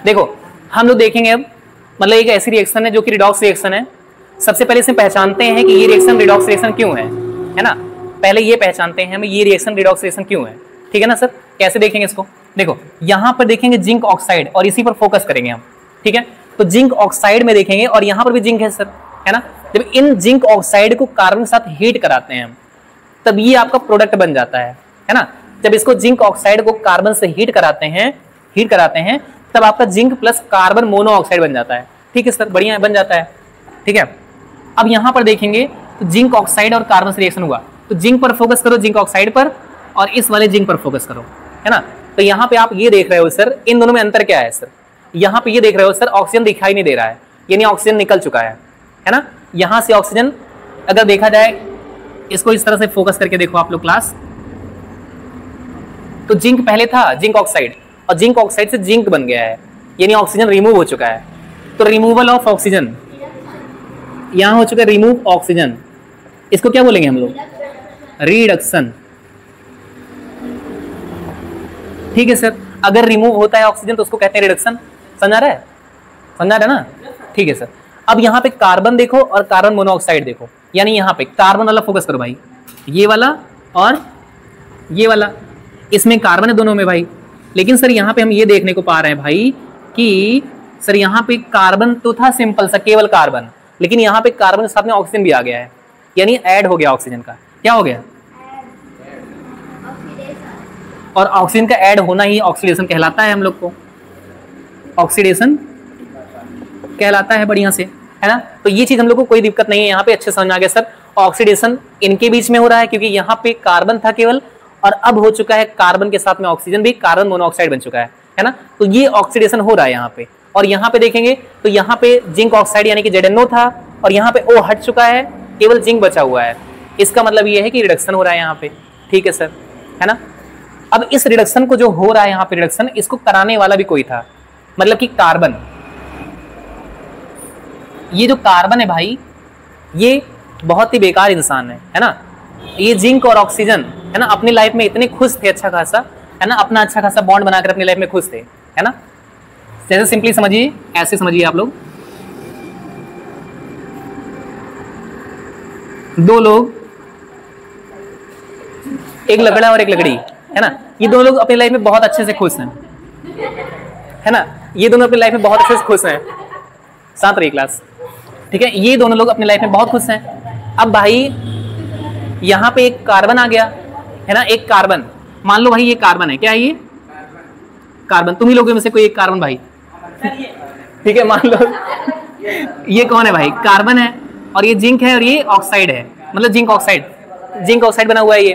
देखो हम लोग देखेंगे अब, मतलब एक ऐसी रिएक्शन है जो कि रिडॉक्स रिएक्शन है। सबसे पहले इसे पहचानते हैं कि ये रिएक्शन रिडॉक्स रिएक्शन क्यों है ना। पहले ये पहचानते हैं हम ये रिएक्शन रिडॉक्स रिएक्शन क्यों है, ठीक है ना सर। कैसे देखेंगे इसको, देखो यहाँ पर देखेंगे जिंक ऑक्साइड और इसी पर फोकस करेंगे हम, ठीक है। तो जिंक ऑक्साइड में देखेंगे और यहाँ पर भी जिंक है सर, है ना। जब इन जिंक ऑक्साइड को कार्बन के साथ हीट कराते हैं हम, तब ये आपका प्रोडक्ट बन जाता है ना। जब इसको जिंक ऑक्साइड को कार्बन से हीट कराते हैं तब आपका जिंक प्लस कार्बन मोनोऑक्साइड बन जाता है, ठीक है सर, बढ़िया बन जाता है, ठीक है। अब यहाँ पर देखेंगे तो जिंक ऑक्साइड और कार्बन से रिएक्शन हुआ, तो जिंक पर फोकस करो, जिंक ऑक्साइड पर, और इस वाले जिंक पर फोकस करो, है ना। तो यहाँ पे आप ये देख रहे हो सर, इन दोनों में अंतर क्या है सर। यहाँ पे ये देख रहे हो सर, ऑक्सीजन दिखाई नहीं दे रहा है, यानी ऑक्सीजन निकल चुका है ना। यहाँ से ऑक्सीजन अगर देखा जाए, इसको इस तरह से फोकस करके देखो आप लोग क्लास, तो जिंक पहले था जिंक ऑक्साइड, और जिंक ऑक्साइड से जिंक बन गया है, यानी ऑक्सीजन रिमूव हो चुका है। तो रिमूवल ऑफ ऑक्सीजन यहां हो चुका है, रिमूव ऑक्सीजन, इसको क्या बोलेंगे हम लोग, रिडक्शन, ठीक है सर। अगर रिमूव होता है ऑक्सीजन तो उसको कहते हैं रिडक्शन, समझा रहा है ना, ठीक है सर। अब यहाँ पे कार्बन देखो और कार्बन मोनोऑक्साइड देखो, यानी यहाँ पे कार्बन वाला फोकस करो भाई, ये वाला और ये वाला, इसमें कार्बन है दोनों में भाई। लेकिन सर यहाँ पे हम ये देखने को पा रहे हैं भाई कि सर यहाँ पे कार्बन तो था सिंपल सा, केवल कार्बन, लेकिन यहाँ पे कार्बन के साथ में ऑक्सीजन भी आ गया है, यानी ऐड हो गया ऑक्सीजन का, क्या हो गया, और ऑक्सीजन का ऐड होना ही ऑक्सीडेशन कहलाता है, हम लोग को ऑक्सीडेशन कहलाता है, बढ़िया से, है ना। तो ये चीज हम लोग को कोई दिक्कत नहीं है, यहाँ पे अच्छे समझ आ गया सर। ऑक्सीडेशन इनके बीच में हो रहा है क्योंकि यहाँ पे कार्बन था केवल, और अब हो चुका है कार्बन के साथ में ऑक्सीजन भी, कार्बन मोनोऑक्साइड बन चुका है ना। तो ये ऑक्सीडेशन हो रहा है यहाँ पे। और यहाँ पे देखेंगे तो यहाँ पे जिंक ऑक्साइड यानी कि ZnO था, और यहाँ पे O हट चुका है, केवल जिंक बचा हुआ है। इसका मतलब ये है कि रिडक्शन हो रहा है यहाँ पे, ठीक है सर, है ना। अब इस रिडक्शन को जो हो रहा है यहाँ पे रिडक्शन, इसको कराने वाला भी कोई था, मतलब कि कार्बन, ये जो कार्बन है भाई, ये बहुत ही बेकार इंसान है ना। ये जिंक और ऑक्सीजन, है ना, अपनी लाइफ में इतने खुश थे, अच्छा खासा, है ना, अपना अच्छा खासा बॉन्ड बनाकर अपनी लाइफ में खुश थे, है ना। जैसे सिंपली समझिए, ऐसे समझिए आप लोग, दो लोग, एक लकड़ा और एक लकड़ी, है ना, ये दोनों लोग अपनी लाइफ में बहुत अच्छे से खुश हैं, है ना, ये दोनों अपनी लाइफ में बहुत अच्छे से खुश हैं, साथ रही क्लास, ठीक है। ये दोनों लोग अपनी लाइफ में बहुत खुश हैं। अब भाई यहाँ पे एक कार्बन आ गया, है ना, एक कार्बन, मान लो भाई ये कार्बन है, क्या है ये कार्बन, तुम ही लोगों में से कोई एक कार्बन भाई, ठीक है, मान लो ये कौन है भाई, कार्बन है, और ये जिंक है और ये ऑक्साइड है, मतलब जिंक ऑक्साइड बना हुआ है ये,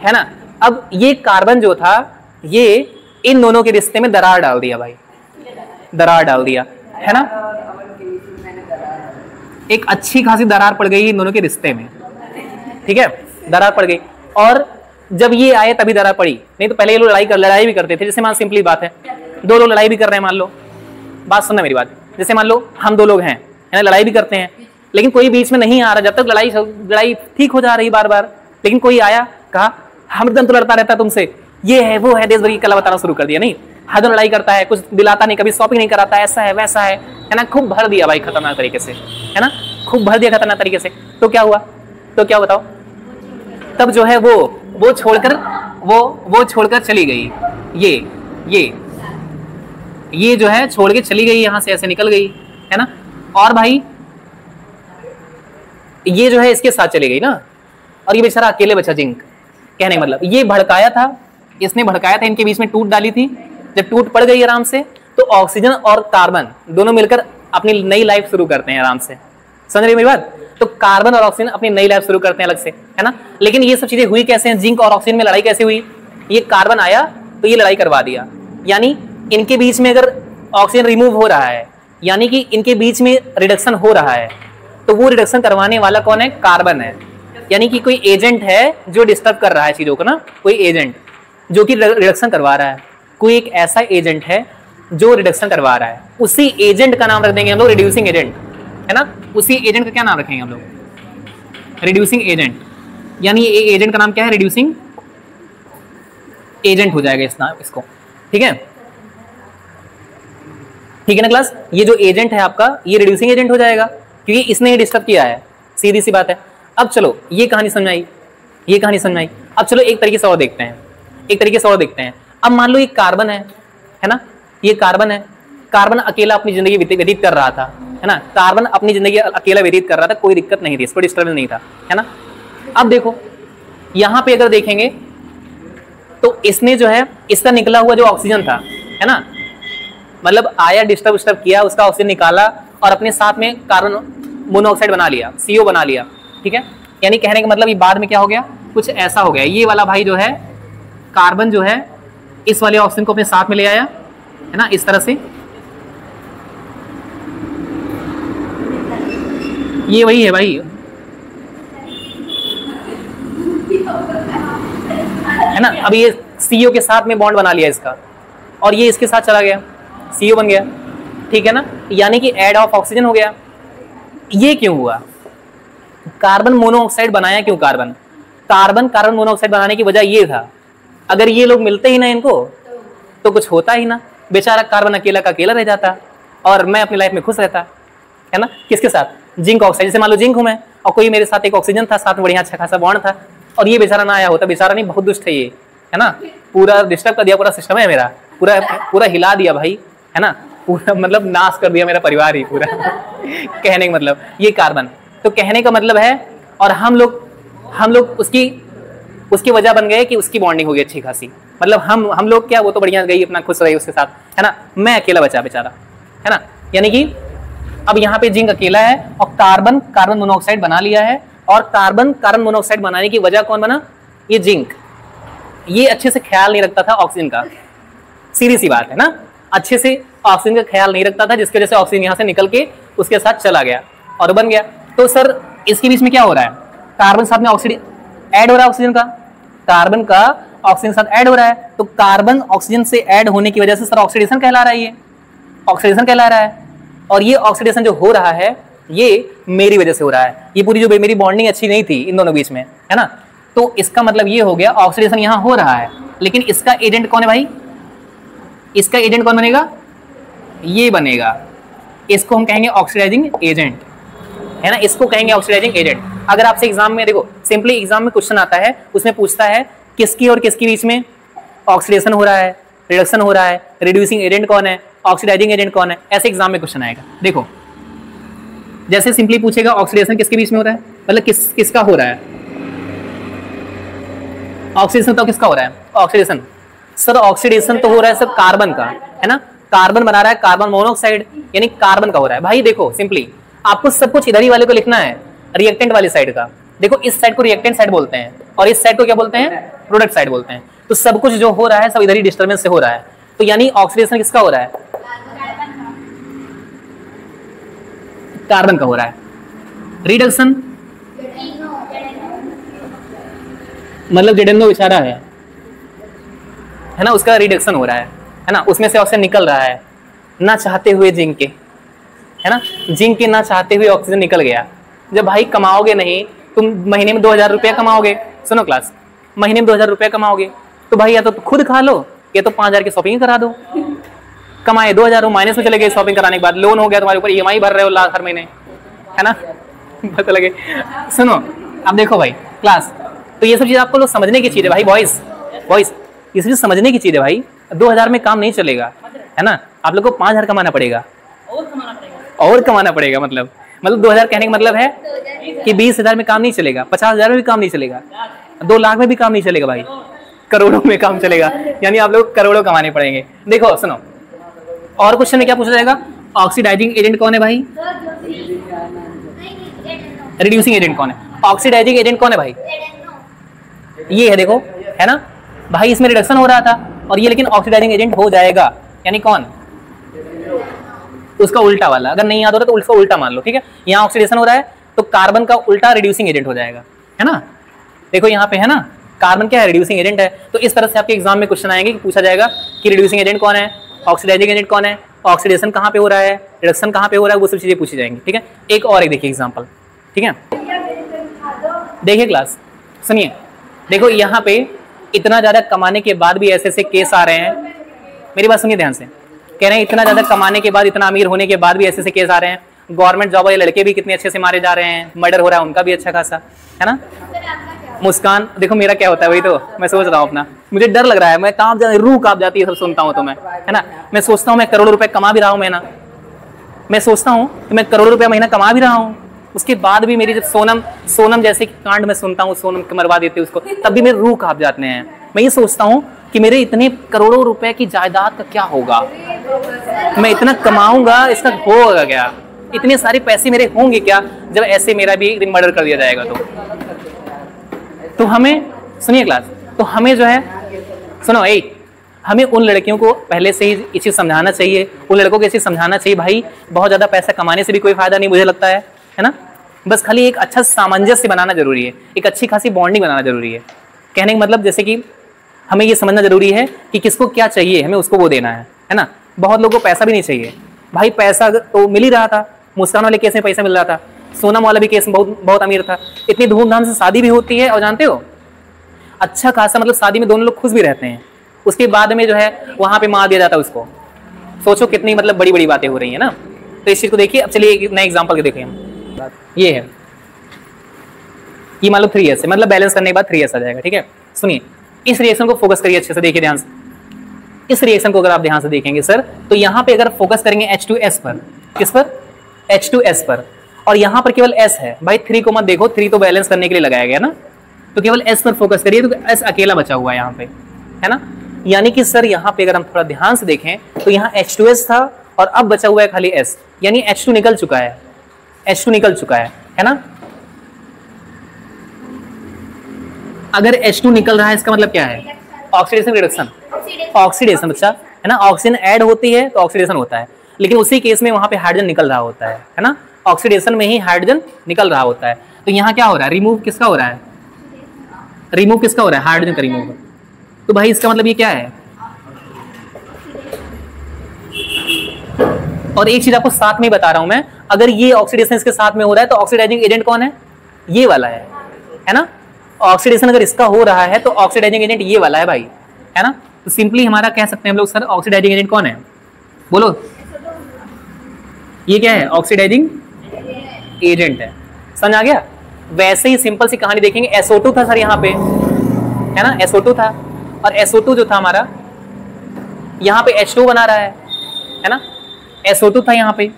है ना। अब ये कार्बन जो था, ये इन दोनों के रिश्ते में दरार डाल दिया भाई, दरार डाल दिया, है ना, एक अच्छी खासी दरार पड़ गई इन दोनों के रिश्ते में, ठीक है, दरार पड़ गई। और जब ये आए तभी दरार पड़ी, नहीं तो पहले ये लोग लड़ाई भी करते थे। जैसे मान सिंपली बात है, दो लोग लड़ाई भी कर रहे हैं, मान लो, बात सुनना मेरी बात, जैसे मान लो हम दो लोग हैं, है ना, लड़ाई भी करते हैं, लेकिन कोई बीच में नहीं आ रहा, जब तक लड़ाई ठीक हो जा रही बार बार, लेकिन कोई आया, कहा हरदम तो लड़ता रहता है तुमसे, ये है वो है, देश भर की कला बताना शुरू कर दिया, नहीं हरदम लड़ाई करता है, कुछ दिलाता नहीं, कभी शॉपिंग नहीं कराता, ऐसा है वैसा है ना, खूब भर दिया भाई खतरनाक तरीके से, है ना, खूब भर दिया खतरनाक तरीके से। तो क्या हुआ, तो क्या बताओ, तब जो है वो छोड़कर चली गई, ये जो है छोड़ के चली गई, यहां से ऐसे निकल गई, है ना। और भाई ये जो है इसके साथ चली गई ना, और ये बेचारा अकेले बचा जिंक, कहने का मतलब ये भड़काया था, इसने भड़काया था, इनके बीच में टूट डाली थी, जब टूट पड़ गई आराम से, तो ऑक्सीजन और कार्बन दोनों मिलकर अपनी नई लाइफ शुरू करते हैं आराम से, समझ रही मेरी बात। तो कार्बन और ऑक्सीजन अपनी नई लाइफ शुरू करते हैं अलग से, है ना। लेकिन ये सब चीजें हुई कैसे हैं, जिंक और ऑक्सीजन में लड़ाई कैसे हुई, ये कार्बन आया तो ये लड़ाई करवा दिया, यानी इनके बीच में अगर ऑक्सीजन रिमूव हो रहा है, यानी कि इनके बीच में रिडक्शन हो रहा है, तो वो रिडक्शन करवाने वाला कौन है, कार्बन है, यानी कि कोई एजेंट है जो डिस्टर्ब कर रहा है चीजों को ना, कोई एजेंट जो कि रिडक्शन करवा रहा है, कोई एक ऐसा एजेंट है जो रिडक्शन करवा रहा है, उसी एजेंट का नाम रख देंगे हम लोग रिड्यूसिंग एजेंट, है ना। उसी एजेंट का क्या नाम रखेंगे हम लोग, रिड्यूसिंग एजेंट, यानी ये एजेंट का नाम क्या है, रिड्यूसिंग एजेंट हो जाएगा इस नाम इसको, ठीक है। ठीक है ना क्लास। ये जो एजेंट है आपका ये रिड्यूसिंग एजेंट हो जाएगा क्योंकि इसने ही डिस्टर्ब किया है, सीधी सी बात है। अब चलो ये कहानी समझ आई, ये कहानी समझ आई। अब चलो एक तरीके से और देखते हैं, एक तरीके से और देखते हैं। अब मान लो ये कार्बन है ना, ये कार्बन है, कार्बन अकेला अपनी जिंदगी व्यतीत कर रहा था, है ना, कार्बन अपनी जिंदगी अकेला व्यतीत कर रहा था, कोई दिक्कत नहीं थी, इसको डिस्टर्बेंस नहीं था, है ना। अब देखो यहां पे अगर देखेंगे तो इसने जो है इसका निकला हुआ जो ऑक्सीजन था, है ना, मतलब आया डिस्टर्ब किया, उसका ऑक्सीजन निकाला और अपने साथ में कार्बन मोनोऑक्साइड बना लिया, CO बना लिया, ठीक है। यानी कहने का मतलब ये बाद में क्या हो गया, कुछ ऐसा हो गया, ये वाला भाई जो है कार्बन जो है इस वाले ऑक्सीजन को अपने साथ में ले आया, है ना, इस तरह से। ये वही है भाई, है ना। अब ये CO के साथ में बॉन्ड बना लिया इसका और ये इसके साथ चला गया, CO बन गया, ठीक है ना। यानी कि ऐड ऑफ ऑक्सीजन हो गया। ये क्यों हुआ, कार्बन मोनोऑक्साइड बनाया क्यों, कार्बन मोनोऑक्साइड बनाने की वजह ये था, अगर ये लोग मिलते ही ना इनको तो कुछ होता ही ना, बेचारा कार्बन अकेला का अकेला रह जाता और मैं अपनी लाइफ में खुश रहता, है ना। किसके साथ, जिंक ऑक्साइड, जैसे मान लो जिंक हूं मैं और कोई मेरे साथ एक ऑक्सीजन था, साथ में बढ़िया अच्छा खासा बॉन्ड था और ये बेचारा ना आया होता, बेचारा नहीं बहुत दुष्ट है ये, है ना, पूरा डिस्टर्ब कर दिया, पूरा सिस्टम है मेरा, पूरा हिला दिया भाई, है ना, पूरा मतलब नाश कर दिया मेरा परिवार ही पूरा कहने का मतलब ये कार्बन, तो कहने का मतलब है। और हम लोग उसकी वजह बन गए कि उसकी बॉन्डिंग हो गई अच्छी खासी, मतलब हम लोग क्या, वो तो बढ़िया गई अपना खुश रही उसके साथ, है ना, मैं अकेला बचा बेचारा, है ना। यानी कि अब यहाँ पे जिंक अकेला है और कार्बन मोनोऑक्साइड बना लिया है, और कार्बन मोनोऑक्साइड बनाने की वजह कौन बना, ये जिंक। ये अच्छे से ख्याल नहीं रखता था ऑक्सीजन का, सीधी सी बात है ना, अच्छे से ऑक्सीजन का ख्याल नहीं रखता था, जिसकी वजह से ऑक्सीजन यहाँ से निकल के उसके साथ चला गया और बन गया। तो सर इसके बीच में क्या हो रहा है, कार्बन साथ में ऑक्सीजन ऐड हो रहा है, ऑक्सीजन का, कार्बन का ऑक्सीजन साथ ऐड हो रहा है, तो कार्बन ऑक्सीजन से ऐड होने की वजह से सर ऑक्सीडेशन कहला रहा है, ये ऑक्सीडेशन कहला रहा है। और ये ऑक्सीडेशन जो हो रहा है ये मेरी वजह से हो रहा है, ये पूरी जो मेरी बॉन्डिंग अच्छी नहीं थी इन दोनों बीच में, है ना। तो इसका मतलब ये हो गया ऑक्सीडेशन यहाँ हो रहा है, लेकिन इसका एजेंट कौन है भाई, इसका एजेंट कौन बनेगा, ये बनेगा, इसको हम कहेंगे ऑक्सीडाइजिंग एजेंट, है ना, इसको कहेंगे ऑक्सीडाइजिंग एजेंट। अगर आपसे एग्जाम में देखो सिंपली एग्जाम में क्वेश्चन आता है, उसमें पूछता है किसकी और किसके बीच में ऑक्सीडेशन हो रहा है, रिडक्शन हो रहा है, रिड्यूसिंग एजेंट कौन है, ऑक्सीडाइजिंग एजेंट कौन है, ऐसे एग्जाम में क्वेश्चन आएगा। देखो जैसे सिंपली पूछेगा ऑक्सीडेशन किसके बीच में हो रहा है, मतलब किसका हो रहा है ऑक्सीडेशन, तो किसका हो रहा है ऑक्सीडेशन, सर ऑक्सीडेशन तो हो रहा है सर कार्बन का, है ना, कार्बन बना रहा है कार्बन मोनोऑक्साइड, यानी कार्बन का हो रहा है। भाई देखो सिंपली आपको सब कुछ इधर ही वाले को लिखना है, रिएक्टेंट वाली साइड का। देखो इस साइड को रिएक्टेंट साइड बोलते हैं और इस साइड को क्या बोलते हैं, प्रोडक्ट साइड बोलते हैं। तो सब कुछ जो हो रहा है सब इधर ही डिस्टर्बेंस से हो रहा है, तो यानी ऑक्सीडेशन किसका हो रहा है, कार्बन का हो रहा है। रिडक्शन मतलब जेडेनो बेचारा है ना, उसका रिडक्शन हो रहा है ना, उसमें से ऑक्सीजन निकल रहा है ना चाहते हुए, जिंक के, है ना, जिंक के ना चाहते हुए ऑक्सीजन निकल गया। जब भाई कमाओगे नहीं, तुम महीने में 2000 रुपया कमाओगे, सुनो क्लास, महीने में 2000 रुपया कमाओगे तो भाई या तो खुद खा लो या तो 5000 की शॉपिंग करा दो। कमाए 2000 माइनस में चले गए शॉपिंग कराने के बाद, लोन हो गया तुम्हारे ऊपर, EMI भर रहे हो लाख हर महीने, है ना पता लगे। सुनो अब देखो भाई क्लास, तो ये सब चीज आपको लोग समझने की चीज है भाई, बॉयज ये सब चीज समझने की चीज है भाई। 2000 में काम नहीं चलेगा, है ना, आप लोग को 5000 कमाना पड़ेगा और कमाना पड़ेगा। मतलब 2000 कहने का मतलब है कि 20,000 में काम नहीं चलेगा, 50,000 में भी काम नहीं चलेगा, 2 लाख में भी काम नहीं चलेगा भाई, करोड़ों में काम चलेगा, यानी आप लोग करोड़ों कमाने पड़ेंगे। देखो सुनो और क्वेश्चन में क्या पूछा जाएगा, ऑक्सीडाइजिंग एजेंट कौन है भाई, रिड्यूसिंग एजेंट कौन है, ऑक्सीडाइजिंग एजेंट कौन है भाई, ये है देखो, है ना भाई, इसमें रिडक्शन हो रहा था और ये लेकिन ऑक्सीडाइजिंग एजेंट हो जाएगा, यानी कौन, उसका उल्टा वाला। अगर नहीं याद हो रहा तो उसका उल्टा मान लो, ठीक है। यहाँ ऑक्सीडेशन हो रहा है तो कार्बन का उल्टा रिड्यूसिंग एजेंट हो जाएगा, है ना। देखो यहाँ पे है ना, कार्बन क्या है, रिड्यूसिंग एजेंट है। तो इस तरह से आपके एग्जाम में क्वेश्चन आएंगे कि पूछा जाएगा कि रिड्यूसिंग एजेंट कौन है, ऑक्सीडाइजिंग एजेंट कौन है, ऑक्सीडेशन कहाँ पे हो रहा है, रिडक्शन कहाँ पे हो रहा है, वो सब चीजें पूछी जाएंगी, ठीक है। एक और एक देखिए एग्जाम्पल, ठीक है। देखिए क्लास सुनिए, देखो यहाँ पे इतना ज्यादा कमाने के बाद भी ऐसे ऐसे केस आ रहे हैं, मेरी बात सुनिए ध्यान से, कह रहे हैं इतना ज्यादा कमाने के बाद, इतना अमीर होने के बाद भी ऐसे ऐसे केस आ रहे हैं। गवर्नमेंट जॉब वाले लड़के भी कितने अच्छे से मारे जा रहे हैं, मर्डर हो रहा है उनका भी अच्छा खासा, है ना। मुस्कान देखो मेरा क्या होता है, वही तो मैं सोच रहा हूँ अपना, मुझे डर लग रहा है, मैं काम रूह कांप जाती है सब सुनता हूँ तो मैं, है ना। मैं सोचता हूँ मैं करोड़ों रुपए कमा भी रहा हूँ महीना, मैं सोचता हूँ कि मैं करोड़ों रुपया महीना कमा भी रहा हूँ, उसके बाद भी मेरी जब सोनम जैसे कांड में सुनता हूँ, सोनम के मरवा देते उसको, तब भी मेरे रूह कांप जाते हैं। मैं ये सोचता हूँ कि मेरे इतने करोड़ों रुपए की जायदाद का क्या होगा, मैं इतना कमाऊंगा इसका होगा क्या, इतने सारे पैसे मेरे होंगे क्या जब ऐसे मेरा भी एक दिन मर्डर कर दिया जाएगा। तो हमें सुनिए क्लास, तो हमें जो है सुनो हमें उन लड़कियों को पहले से ही ये चीज समझाना चाहिए, उन लड़कों को ये चीज समझाना चाहिए भाई बहुत ज्यादा पैसा कमाने से भी कोई फायदा नहीं मुझे लगता है ना। बस खाली एक अच्छा सामंजस्य बनाना जरूरी है, एक अच्छी खासी बॉन्डिंग बनाना जरूरी है। कहने का मतलब जैसे कि हमें ये समझना जरूरी है कि किसको क्या चाहिए, हमें उसको वो देना है ना। बहुत लोगों को पैसा भी नहीं चाहिए भाई, पैसा तो मिल ही रहा था, मुस्कान वाले केस में पैसा मिल रहा था, सोनम वाला भी केस में बहुत अमीर था, इतनी धूमधाम से शादी भी होती है और जानते हो अच्छा खासा, मतलब शादी में दोनों लोग खुश भी रहते हैं, उसके बाद में जो है वहां पे मार दिया जाता है उसको। सोचो कितनी मतलब बड़ी बड़ी बातें हो रही है ना। तो इस चीज को देखिए। अब चलिए एक नए एग्जांपल के देखें हम। ये है, ये मान लो 3s है, मतलब बैलेंस करने के बाद 3s आ जाएगा, ठीक है। सुनिए इस रिएक्शन को फोकस करिए अच्छे से, देखिए ध्यान से। इस रिएक्शन को अगर आप ध्यान से देखेंगे सर, तो यहाँ पे अगर फोकस करेंगे H2S पर, किस पर, H2S पर, और यहाँ पर केवल S है भाई, 3 को मत देखो, 3 तो बैलेंस करने के लिए लगाया गया ना, तो केवल S पर फोकस करिए, तो S अकेला बचा हुआ है यहाँ पे, है ना। यानी कि सर यहाँ पे अगर हम थोड़ा ध्यान से देखें तो यहाँ H2S था और अब बचा हुआ है खाली S, यानी H2 निकल चुका है, H2 निकल चुका है ना। अगर H2 निकल रहा है इसका मतलब क्या है, ऑक्सीडेशन रिडक्शन, ऑक्सीडेशन बच्चा, है ना। ऑक्सीजन ऐड होती है तो ऑक्सीडेशन होता है, लेकिन उसी केस में वहां पे हाइड्रोजन निकल रहा होता है ना। ऑक्सीडेशन में ही हाइड्रोजन निकल रहा होता है, तो यहाँ क्या हो रहा है, रिमूव किसका हो रहा है, रिमूव किसका हो रहा है, हाइड्रोजन का रिमूव। तो भाई इसका मतलब ये क्या है। और एक चीज आपको साथ में बता रहा हूं मैं, अगर ये ऑक्सीडेशन इसके साथ में हो रहा है तो ऑक्सीडाइजिंग एजेंट कौन है, ये वाला है ना। ऑक्सीडेशन अगर इसका हो रहा है तो ऑक्सीडाइजिंग एजेंट ये वाला है भाई, है ना। तो सिंपली हमारा कह सकते हैं हम लोग सर ऑक्सीडाइजिंग एजेंट कौन है, बोलो। ये क्या है, ऑक्सीडाइजिंग एजेंट है, समझ आ गया। वैसे ही सिंपल सी कहानी देखेंगे, SO2 था सर यहाँ पे, है ना, SO2 था, और SO2 जो था हमारा यहाँ पे H2 बना रहा है ना। SO2 था यहाँ पे,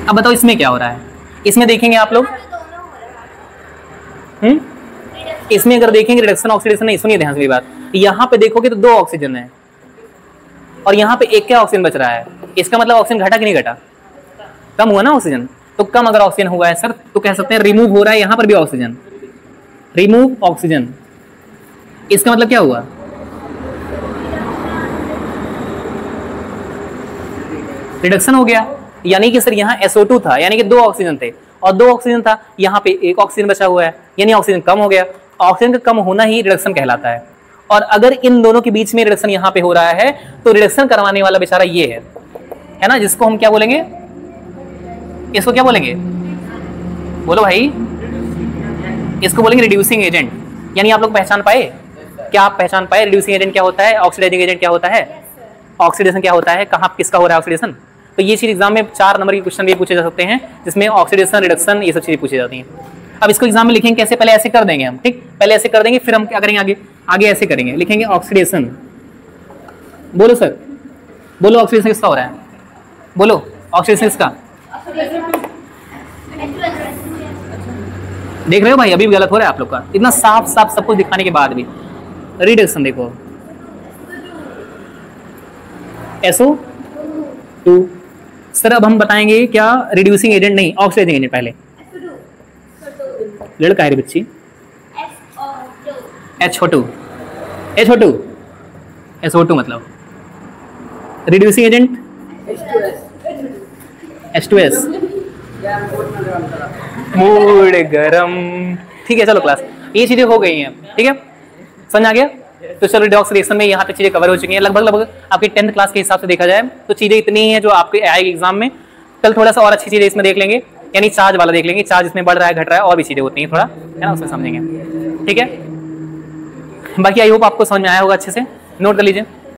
अब बताओ इसमें क्या हो रहा है। इसमें देखेंगे आप लोग, इसमें अगर देखेंगे रिडक्शन ऑक्सीडेशन नहीं, सुनिए ध्यान से मेरी बात, यहाँ पे देखोगे तो 2 ऑक्सीजन है और यहाँ पे एक क्या ऑक्सीजन बच रहा है, इसका मतलब ऑक्सीजन घटा कि नहीं घटा, कम हुआ ना ऑक्सीजन। तो कम अगर ऑक्सीजन हुआ है सर तो कह सकते हैं रिमूव हो रहा है यहाँ पर भी ऑक्सीजन, रिमूव ऑक्सीजन, इसका मतलब क्या हुआ, रिडक्शन हो गया। यानी कि सर यहाँ SO2 था, यानी कि 2 ऑक्सीजन थे और 2 ऑक्सीजन था, यहाँ पे 1 ऑक्सीजन बचा हुआ है, यानी ऑक्सीजन कम हो गया। ऑक्सीजन का कम होना ही रिडक्शन कहलाता है। और अगर इन दोनों के बीच में रिडक्शन यहाँ पे हो रहा है तो रिडक्शन करवाने वाला बेचारा ये है ना, जिसको हम क्या बोलेंगे, इसको क्या बोलेंगे, बोलो भाई, इसको बोलेंगे रिड्यूसिंग एजेंट। यानी आप लोग पहचान पाए, क्या आप पहचान पाए रिड्यूसिंग एजेंट क्या होता है, ऑक्सीडाइजिंग एजेंट क्या होता है, ऑक्सीडेशन क्या होता है, कहाँ किसका हो रहा है ऑक्सीडेशन। तो ये चीज एग्जाम में 4 नंबर के क्वेश्चन भी पूछे जा सकते हैं, जिसमें ऑक्सीडेशन, रिडक्शन, ये सब चीजें पूछी जाती हैं। अब इसको एग्जाम में लिखेंगे कैसे, पहले ऐसे कर देंगे हम, ठीक, पहले ऐसे कर देंगे, फिर हम क्या करेंगे आगे ऐसे करेंगे, लिखेंगे ऑक्सीडेशन, बोलो सर, बोलो ऑक्सीडेशन किसका हो रहा है, बोलो ऑक्सीडेशन किसका, देख रहे हो भाई अभी भी गलत हो रहा है आप लोग का, इतना साफ साफ सब कुछ दिखाने के बाद भी। रिडक्शन देखो SO2 सर, अब हम बताएंगे क्या, रिड्यूसिंग एजेंट नहीं, ऑक्सीडाइजिंग एजेंट पहले, लड़का है रे बच्ची, SO2 मतलब रिड्यूसिंग एजेंट H2S, मूड गरम, ठीक है। चलो क्लास, ये चीजें हो गई हैं, ठीक है, समझ आ गया। तो चलो रिडॉक्स रिएक्शन में यहाँ तक चीजें कवर हो चुकी हैं, लगभग आपकी 10th क्लास के हिसाब से देखा जाए तो चीजें इतनी ही हैं जो आपके आएगी एग्जाम में। कल थोड़ा सा और अच्छी चीजें इसमें देख लेंगे, यानी चार्ज वाला देख लेंगे, चार्ज इसमें बढ़ रहा है घट रहा है, और भी चीजें होती हैं थोड़ा, है ना, उसमें समझेंगे, ठीक है। बाकी आई होप आपको समझ में आया होगा अच्छे से, नोट कर लीजिए।